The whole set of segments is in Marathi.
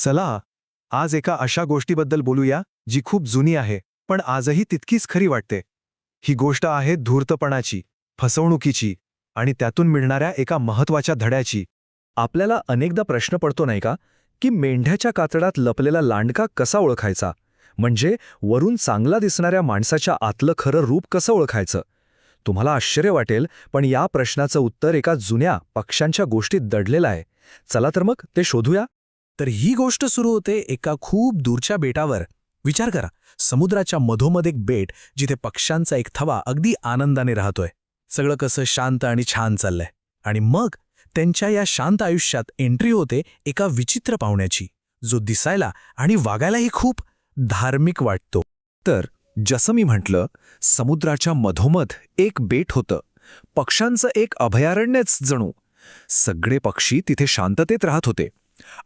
चला, आज एका अशा गोष्टीबद्दल बोलूया जी खूप जुनी आहे, पण आजही तितकीच खरी वाटते. ही गोष्ट आहे धूर्तपणाची, फसवणुकीची आणि त्यातून मिळणाऱ्या एका महत्त्वाच्या धड्याची. आपल्याला अनेकदा प्रश्न पडतो नाही का, की मेंढ्याच्या कातडात लपलेला लांडगा कसा ओळखायचा? म्हणजे वरून चांगला दिसणाऱ्या माणसाच्या आतलं खरं रूप कसं ओळखायचं? तुम्हाला आश्चर्य वाटेल, पण या प्रश्नाचं उत्तर एका जुन्या पक्ष्यांच्या गोष्टीत दडलेलं आहे. चला तर मग ते शोधूया. तर ही गोष्ट सुरू होते एका खूप दूरच्या बेटावर. विचार करा, समुद्राच्या मधोमध एक बेट, जिथे पक्ष्यांचा एक थवा अगदी आनंदाने राहतोय. सगळं कसं शांत आणि छान चाललंय. आणि मग त्यांच्या या शांत आयुष्यात एंट्री होते एका विचित्र पाहुण्याची, जो दिसायला आणि वागायलाही खूप धार्मिक वाटतो. तर जसं मी म्हटलं, समुद्राच्या मधोमध एक बेट होतं. पक्ष्यांचं एक अभयारण्यच जणू. सगळे पक्षी तिथे शांततेत राहत होते.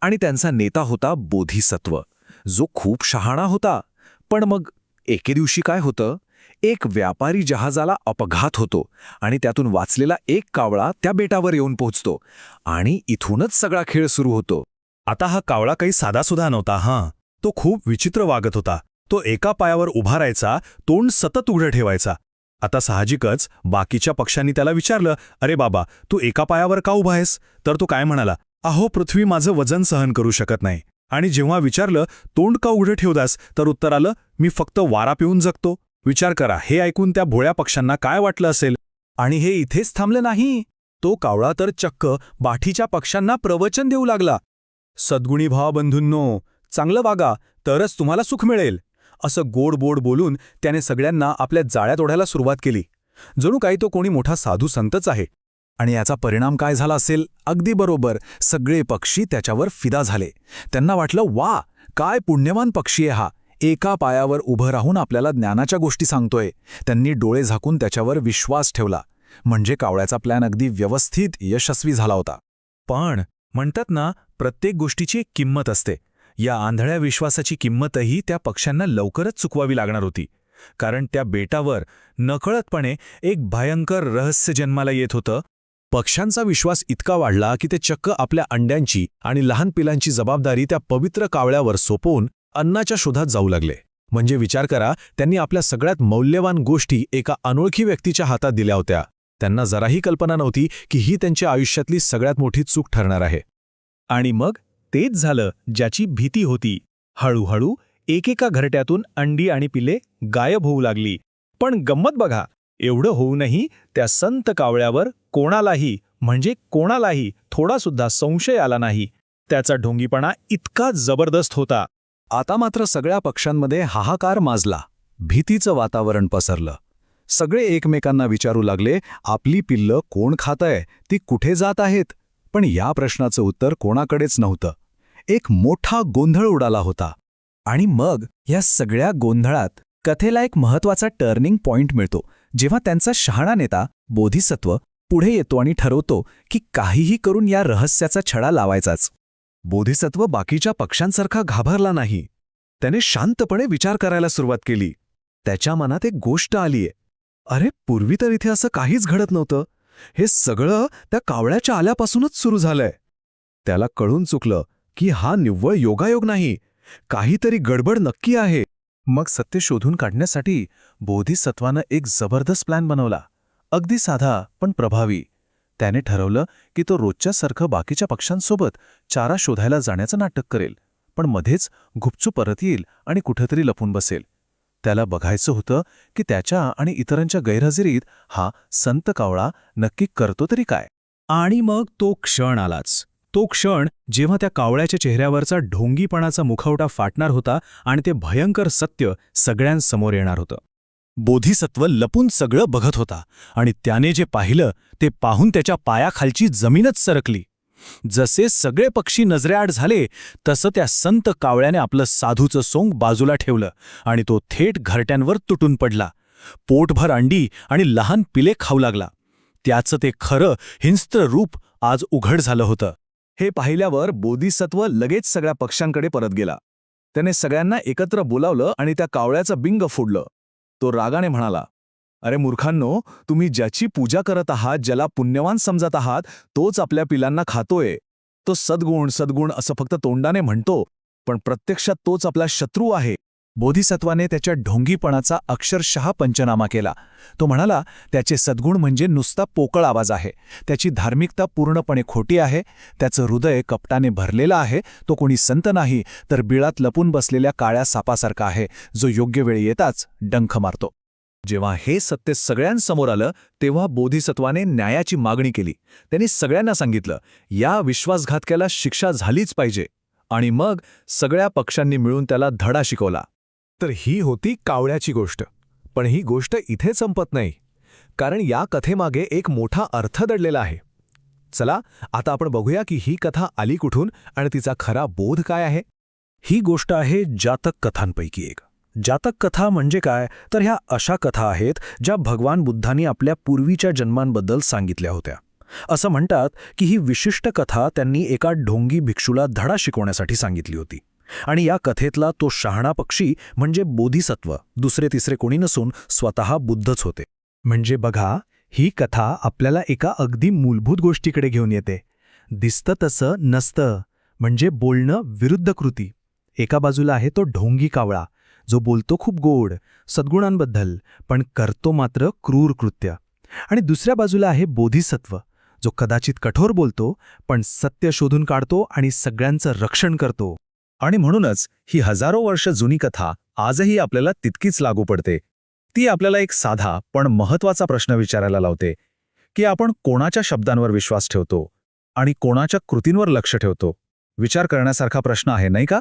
आणि त्यांचा नेता होता बोधिसत्व, जो खूप शहाणा होता. पण मग एके दिवशी काय होतं, एक व्यापारी जहाजाला अपघात होतो आणि त्यातून वाचलेला एक कावळा त्या बेटावर येऊन पोहोचतो. आणि इथूनच सगळा खेळ सुरू होतो. आता हा कावळा काही साधासुधा नव्हता. तो खूप विचित्र वागत होता. तो एका पायावर उभा राहायचा, तोंड सतत उघडं ठेवायचा. आता साहजिकच बाकीच्या पक्ष्यांनी त्याला विचारलं, अरे बाबा, तू एका पायावर का उभा आहेस? तर तो काय म्हणाला, अहो पृथ्वी माझं वजन सहन करू शकत नाही. आणि जेव्हा विचारलं, तोंड का उघडं ठेवदास? तर उत्तर आलं, मी फक्त वारा पिऊन जगतो. विचार करा, हे ऐकून त्या भोळ्या पक्ष्यांना काय वाटलं असेल. आणि हे इथेच थांबलं नाही. तो कावळा तर चक्क बाठीच्या पक्ष्यांना प्रवचन देऊ लागला. सद्गुणी भावबंधूंनो, चांगलं वागा तरच तुम्हाला सुख मिळेल. असं गोड बोलून त्याने सगळ्यांना आपल्या जाळ्यात ओढायला सुरुवात केली. जणू काही तो कोणी मोठा साधू संतच आहे. आणि याचा परिणाम काय झाला असेल? अगदी बरोबर, सगळे पक्षी त्याच्यावर फिदा झाले. त्यांना वाटलं, वा, काय पुण्यवान पक्षी आहे हा, एका पायावर उभं राहून आपल्याला ज्ञानाच्या गोष्टी सांगतोय. त्यांनी डोळे झाकून त्याच्यावर विश्वास ठेवला. म्हणजे कावळ्याचा प्लॅन अगदी व्यवस्थित यशस्वी झाला होता. पण म्हणतात ना, प्रत्येक गोष्टीची एक किंमत असते. या आंधळ्या विश्वासाची किंमतही त्या पक्ष्यांना लवकरच चुकवावी लागणार होती. कारण त्या बेटावर नकळतपणे एक भयंकर रहस्य जन्माला येत होतं. पक्ष्यांचा विश्वास इतका वाढला की ते चक्क आपल्या अंड्यांची आणि लहान पिलांची जबाबदारी त्या पवित्र कावळ्यावर सोपवून अन्नाच्या शोधात जाऊ लागले. म्हणजे विचार करा, त्यांनी आपल्या सगळ्यात मौल्यवान गोष्टी एका अनोळखी व्यक्तीच्या हातात दिल्या होत्या. त्यांना जराही कल्पना नव्हती की ही त्यांच्या आयुष्यातली सगळ्यात मोठी चूक ठरणार आहे. आणि मग तेच झालं ज्याची भीती होती. हळूहळू एकेका घरट्यातून अंडी आणि पिले गायब होऊ लागली. पण गंमत बघा, एवढं होऊनही त्या संत कावळ्यावर कोणालाही थोडासुद्धा संशय आला नाही. त्याचा ढोंगीपणा इतका जबरदस्त होता. आता मात्र सगळ्या पक्ष्यांमध्ये हाहाकार माजला. भीतीचं वातावरण पसरलं. सगळे एकमेकांना विचारू लागले, आपली पिल्लं कोण खातंय, ती कुठे जात आहेत? पण या प्रश्नाचं उत्तर कोणाकडेच नव्हतं. एक मोठा गोंधळ उडाला होता. आणि मग या सगळ्या गोंधळात कथेला एक महत्त्वाचा टर्निंग पॉइंट मिळतो, जेव्हा त्यांचा शहाणा नेता बोधिसत्व पुढे येतो आणि ठरवतो की काहीही करून या रहस्याचा छडा लावायचाच. बोधिसत्व बाकीच्या पक्ष्यांसारखा घाबरला नाही. त्याने शांतपणे विचार करायला सुरुवात केली. त्याच्या मनात एक गोष्ट आलीये. अरे, पूर्वी तर इथे असं काहीच घडत नव्हतं. हे सगळं त्या कावळ्याच्या आल्यापासूनच सुरू झालंय. त्याला कळून चुकलं की हा निव्वळ योगायोग नाही, काहीतरी गडबड नक्की आहे. मग सत्य शोधून काढण्यासाठी बोधिसत्वानं एक जबरदस्त प्लॅन बनवला. अगदी साधा पण प्रभावी. त्याने ठरवलं की तो रोजच्यासारखं बाकीच्या पक्ष्यांसोबत चारा शोधायला जाण्याचं नाटक करेल, पण मध्येच गुपचूप परत येईल आणि कुठेतरी लपून बसेल. त्याला बघायचं होतं की त्याच्या आणि इतरांच्या गैरहजेरीत हा संत कावळा नक्की करतो तरी काय. आणि मग तो क्षण आलाच. तो क्षण जेव्हा त्या कावळ्याच्या चेहऱ्यावरचा ढोंगीपणाचा मुखवटा फाटणार होता आणि ते भयंकर सत्य सगळ्यांसमोर येणार होतं. बोधिसत्व लपून सगळं बघत होता आणि त्याने जे पाहिलं ते पाहून त्याच्या पायाखालची जमीनच सरकली. जसे सगळे पक्षी नजरेआड झाले, तसं त्या संत कावळ्याने आपलं साधूचं सोंग बाजूला ठेवलं आणि तो थेट घरट्यांवर तुटून पडला. पोटभर अंडी आणि लहान पिले खाऊ लागला. त्याचं ते खरं हिंस्त्र रूप आज उघड झालं होतं. हे पाहिल्यावर बोधिसत्व लगेच सगळ्या पक्ष्यांकडे परत गेला. त्याने सगळ्यांना एकत्र बोलावलं आणि त्या कावळ्याचं बिंग फोडलं. तो रागाने म्हणाला, अरे मूर्खांनो, तुम्ही ज्याची पूजा करत आहात, ज्याला पुण्यवान समजत आहात, तोच आपल्या पिलांना खातोय. तो सद्गुण असं फक्त तोंडाने म्हणतो, पण प्रत्यक्षात तोच आपला शत्रू आहे. बोधिसत्वाने त्याच्या ढोंगीपणाचा अक्षरशः पंचनामा केला. तो म्हणाला, त्याचे सद्गुण म्हणजे नुसता पोकळ आवाज आहे, त्याची धार्मिकता पूर्णपणे खोटी आहे, त्याचं हृदय कपटाने भरलेलं आहे, तो कोणी संत नाही तर बिळात लपून बसलेल्या काळ्या सापासारखा आहे, जो योग्य वेळी येताच डंख मारतो. जेव्हा हे सत्य सगळ्यांसमोर आलं तेव्हा बोधिसत्वाने न्यायाची मागणी केली. त्यांनी सगळ्यांना सांगितलं, या विश्वासघातक्याला शिक्षा झालीच पाहिजे. आणि मग सगळ्या पक्षांनी मिळून त्याला धडा शिकवला. तर ही होती कावळ्याची गोष्ट. पण ही गोष्ट इथे संपत नाही, कारण या कथेमागे एक मोठा अर्थ दडलेला आहे. चला आता आपण बघूया की ही कथा आली कुठून आणि तिचा खरा बोध काय आहे. ही गोष्ट आहे जातक कथांपैकी एक. जातक कथा म्हणजे काय, तर ह्या अशा कथा आहेत ज्या भगवान बुद्धांनी आपल्या पूर्वीच्या जन्मांबद्दल सांगितल्या होत्या. असं म्हणतात की ही विशिष्ट कथा त्यांनी एका ढोंगी भिक्षूला धडा शिकवण्यासाठी सांगितली होती. आणि या कथेतला तो शहाणा पक्षी म्हणजे बोधिसत्व दुसरे तिसरे कोणी नसून स्वतः बुद्धच होते. म्हणजे बघा, ही कथा आपल्याला एका अगदी मूलभूत गोष्टीकडे घेऊन येते. दिसतं तसं नसतं, म्हणजे बोलणं विरुद्ध कृती. एका बाजूला आहे तो ढोंगी कावळा, जो बोलतो खूप गोड सद्गुणांबद्दल, पण करतो मात्र क्रूर कृत्य. आणि दुसऱ्या बाजूला आहे बोधिसत्व, जो कदाचित कठोर बोलतो पण सत्य शोधून काढतो आणि सगळ्यांचं रक्षण करतो. आणि म्हणूनच ही हजारो वर्ष जुनी कथा आजही आपल्याला तितकीच लागू पडते. ती आपल्याला एक साधा पण महत्त्वाचा प्रश्न विचारायला लावते की आपण कोणाच्या शब्दांवर विश्वास ठेवतो आणि कोणाच्या कृतींवर लक्ष ठेवतो. विचार करण्यासारखा प्रश्न आहे, नाही का?